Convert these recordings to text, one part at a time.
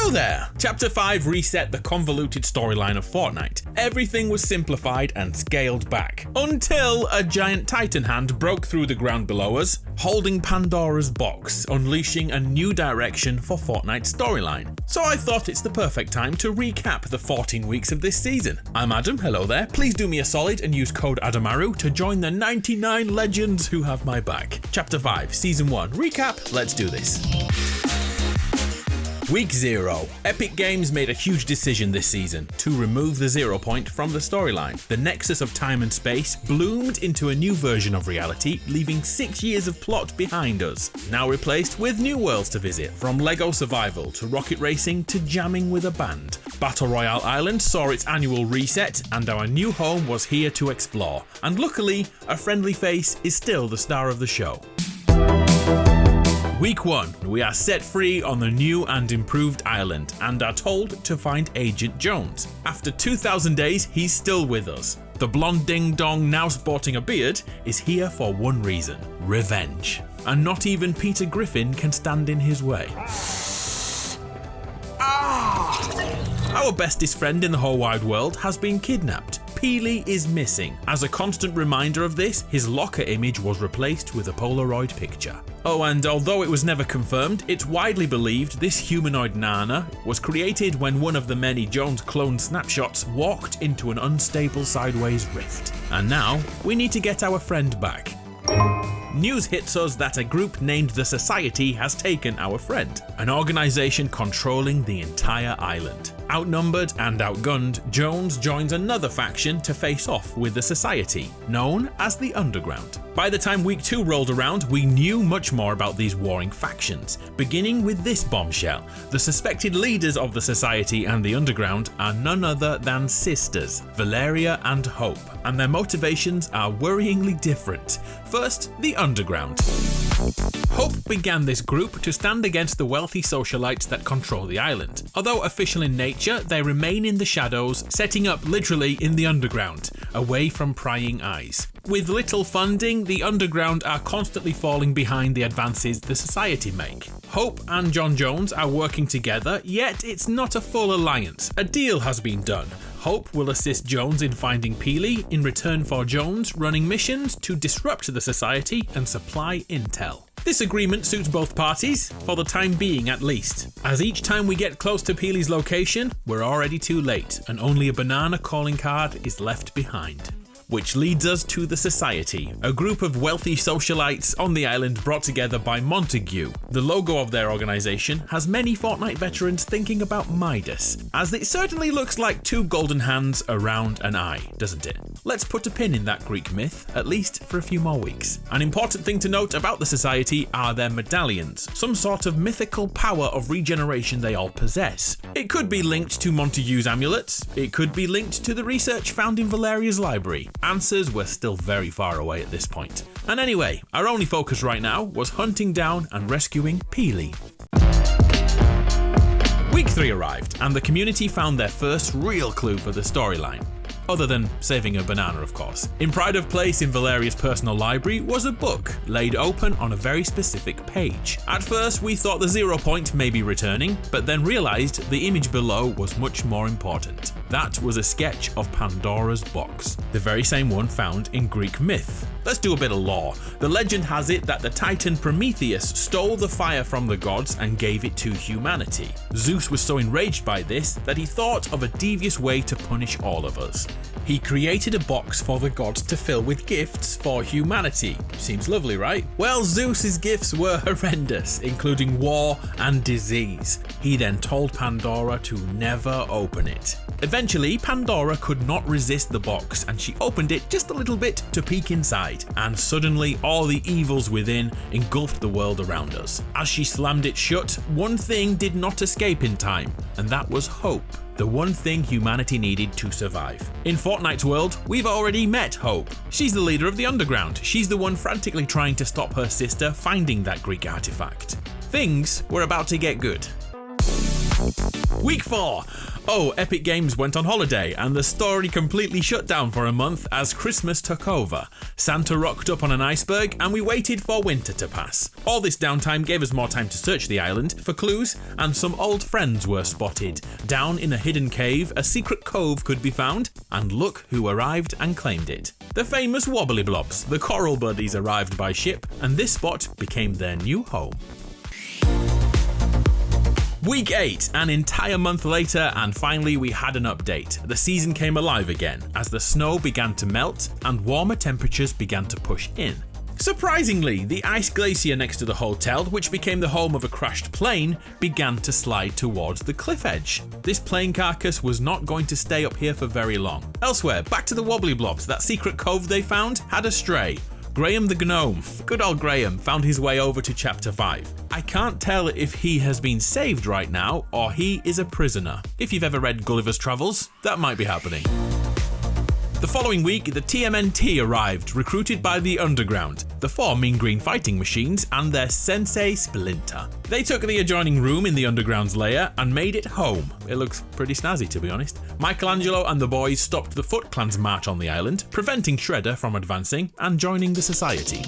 Hello there! Chapter 5 reset the convoluted storyline of Fortnite. Everything was simplified and scaled back, until a giant titan hand broke through the ground below us, holding Pandora's box, unleashing a new direction for Fortnite's storyline. So I thought it's the perfect time to recap the 14 weeks of this season. I'm Adam, hello there. Please do me a solid and use code ADAMARU to join the 99 legends who have my back. Chapter 5, Season 1 recap, let's do this. Week 0. Epic Games made a huge decision this season to remove the 0 point from the storyline. The nexus of time and space bloomed into a new version of reality, leaving 6 years of plot behind us, now replaced with new worlds to visit, from LEGO Survival to rocket racing to jamming with a band. Battle Royale Island saw its annual reset, and our new home was here to explore. And luckily, a friendly face is still the star of the show. Week 1, we are set free on the new and improved island and are told to find Agent Jones. After 2,000 days, he's still with us. The blonde ding-dong, now sporting a beard, is here for one reason: revenge. And not even Peter Griffin can stand in his way. Our bestest friend in the whole wide world has been kidnapped. Peely is missing. As a constant reminder of this, his locker image was replaced with a Polaroid picture. Oh, and although it was never confirmed, it's widely believed this humanoid Nana was created when one of the many Jones cloned snapshots walked into an unstable sideways rift. And now, we need to get our friend back. News hits us that a group named the Society has taken our friend, an organization controlling the entire island. Outnumbered and outgunned, Jones joins another faction to face off with the Society, known as the Underground. By the time week 2 rolled around, we knew much more about these warring factions, beginning with this bombshell. The suspected leaders of the Society and the Underground are none other than sisters, Valeria and Hope, and their motivations are worryingly different. First, the Underground. Hope began this group to stand against the wealthy socialites that control the island. Although official in nature, they remain in the shadows, setting up literally in the underground, away from prying eyes. With little funding, the Underground are constantly falling behind the advances the Society make. Hope and John Jones are working together, yet it's not a full alliance. A deal has been done. Hope will assist Jones in finding Peely in return for Jones running missions to disrupt the Society and supply intel. This agreement suits both parties, for the time being at least, as each time we get close to Peely's location, we're already too late and only a banana calling card is left behind. Which leads us to the Society, a group of wealthy socialites on the island brought together by Montague. The logo of their organization has many Fortnite veterans thinking about Midas, as it certainly looks like two golden hands around an eye, doesn't it? Let's put a pin in that Greek myth, at least for a few more weeks. An important thing to note about the Society are their medallions, some sort of mythical power of regeneration they all possess. It could be linked to Montague's amulets, it could be linked to the research found in Valeria's library. Answers were still very far away at this point. And anyway, our only focus right now was hunting down and rescuing Peely. Week 3 arrived, and the community found their first real clue for the storyline. Other than saving a banana, of course. In pride of place in Valeria's personal library was a book, laid open on a very specific page. At first we thought the 0 point may be returning, but then realised the image below was much more important. That was a sketch of Pandora's box, the very same one found in Greek myth. Let's do a bit of lore. The legend has it that the Titan Prometheus stole the fire from the gods and gave it to humanity. Zeus was so enraged by this that he thought of a devious way to punish all of us. He created a box for the gods to fill with gifts for humanity. Seems lovely, right? Well, Zeus's gifts were horrendous, including war and disease. He then told Pandora to never open it. Eventually, Pandora could not resist the box and she opened it just a little bit to peek inside, and suddenly all the evils within engulfed the world around us. As she slammed it shut, one thing did not escape in time, and that was hope. The one thing humanity needed to survive. In Fortnite's world, we've already met Hope. She's the leader of the Underground. She's the one frantically trying to stop her sister finding that Greek artifact. Things were about to get good. Week 4. Oh, Epic Games went on holiday and the story completely shut down for a month as Christmas took over. Santa rocked up on an iceberg and we waited for winter to pass. All this downtime gave us more time to search the island for clues, and some old friends were spotted. Down in a hidden cave, a secret cove could be found, and look who arrived and claimed it. The famous Wobbly Blobs, the coral buddies, arrived by ship, and this spot became their new home. Week 8, an entire month later, and finally we had an update. The season came alive again as the snow began to melt and warmer temperatures began to push in. Surprisingly, the ice glacier next to the hotel, which became the home of a crashed plane, began to slide towards the cliff edge. This plane carcass was not going to stay up here for very long. Elsewhere, back to the Wobbly Blobs, that secret cove they found had a stray. Graham the Gnome, good old Graham, found his way over to Chapter 5. I can't tell if he has been saved right now or he is a prisoner. If you've ever read Gulliver's Travels, that might be happening. The following week, the TMNT arrived, recruited by the Underground, the 4 mean green fighting machines, and their sensei Splinter. They took the adjoining room in the Underground's lair and made it home. It looks pretty snazzy, to be honest. Michelangelo and the boys stopped the Foot Clan's march on the island, preventing Shredder from advancing and joining the society.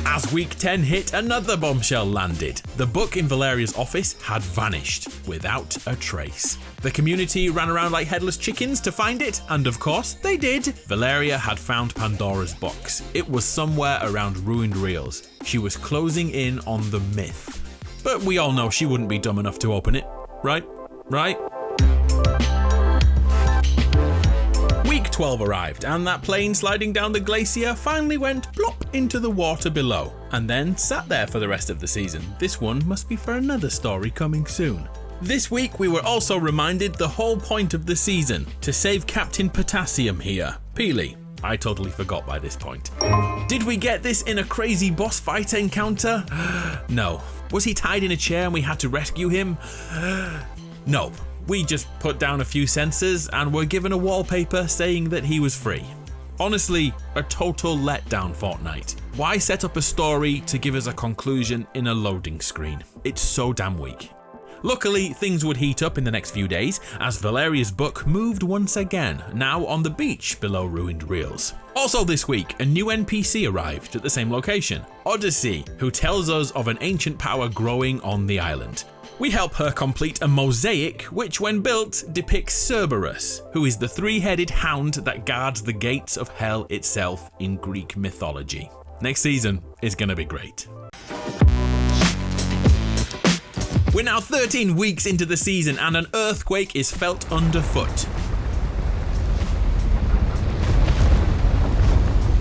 As week 10 hit, another bombshell landed. The book in Valeria's office had vanished without a trace. The community ran around like headless chickens to find it, and of course they did. Valeria had found Pandora's box. It was somewhere around ruined reels. She was closing in on the myth. But we all know she wouldn't be dumb enough to open it, right? Right? Week 12 arrived, and that plane sliding down the glacier finally went plop into the water below, and then sat there for the rest of the season. This one must be for another story coming soon. This week we were also reminded the whole point of the season, to save Captain Potassium here, Peely. I totally forgot by this point. Did we get this in a crazy boss fight encounter? No. Was he tied in a chair and we had to rescue him? No. We just put down a few sensors and were given a wallpaper saying that he was free. Honestly, a total letdown, Fortnite. Why set up a story to give us a conclusion in a loading screen? It's so damn weak. Luckily, things would heat up in the next few days as Valeria's book moved once again, now on the beach below ruined reels. Also this week, a new NPC arrived at the same location, Odyssey, who tells us of an ancient power growing on the island. We help her complete a mosaic which, when built, depicts Cerberus, who is the 3-headed hound that guards the gates of hell itself in Greek mythology. Next season is gonna be great. We're now 13 weeks into the season and an earthquake is felt underfoot.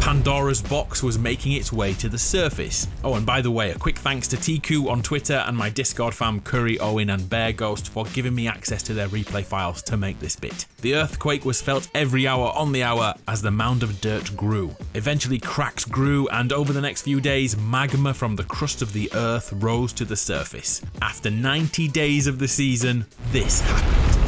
Pandora's box was making its way to the surface. Oh, and by the way, a quick thanks to TQ on Twitter and my Discord fam Curry, Owen and Bear Ghost for giving me access to their replay files to make this bit. The earthquake was felt every hour on the hour as the mound of dirt grew. Eventually cracks grew, and over the next few days, magma from the crust of the earth rose to the surface. After 90 days of the season, this happened.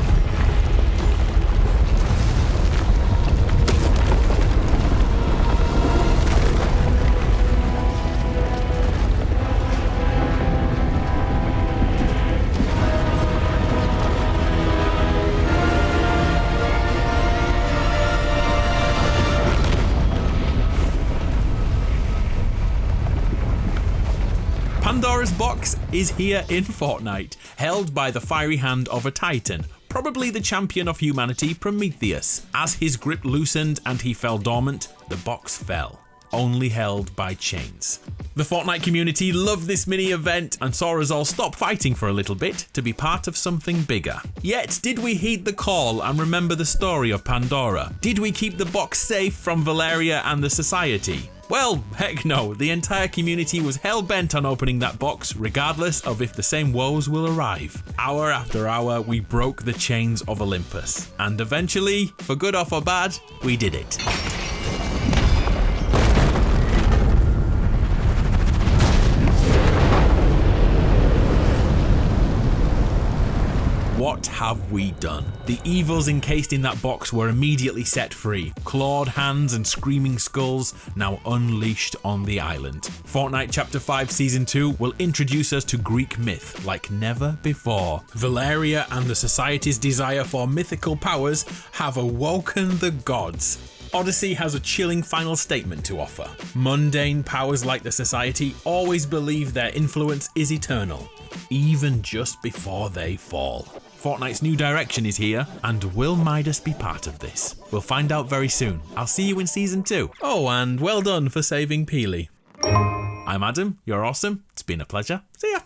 Pandora's box is here in Fortnite, held by the fiery hand of a titan, probably the champion of humanity, Prometheus. As his grip loosened and he fell dormant, the box fell, only held by chains. The Fortnite community loved this mini event and saw us all stop fighting for a little bit to be part of something bigger. Yet, did we heed the call and remember the story of Pandora? Did we keep the box safe from Valeria and the society? Well, heck no, the entire community was hell-bent on opening that box, regardless of if the same woes will arrive. Hour after hour, we broke the chains of Olympus. And eventually, for good or for bad, we did it. What have we done? The evils encased in that box were immediately set free. Clawed hands and screaming skulls now unleashed on the island. Fortnite Chapter 5 Season 2 will introduce us to Greek myth like never before. Valeria and the Society's desire for mythical powers have awoken the gods. Odyssey has a chilling final statement to offer. Mundane powers like the Society always believe their influence is eternal, even just before they fall. Fortnite's new direction is here, and will Midas be part of this? We'll find out very soon. I'll see you in Season 2. Oh, and well done for saving Peely. I'm Adam, you're awesome, it's been a pleasure. See ya.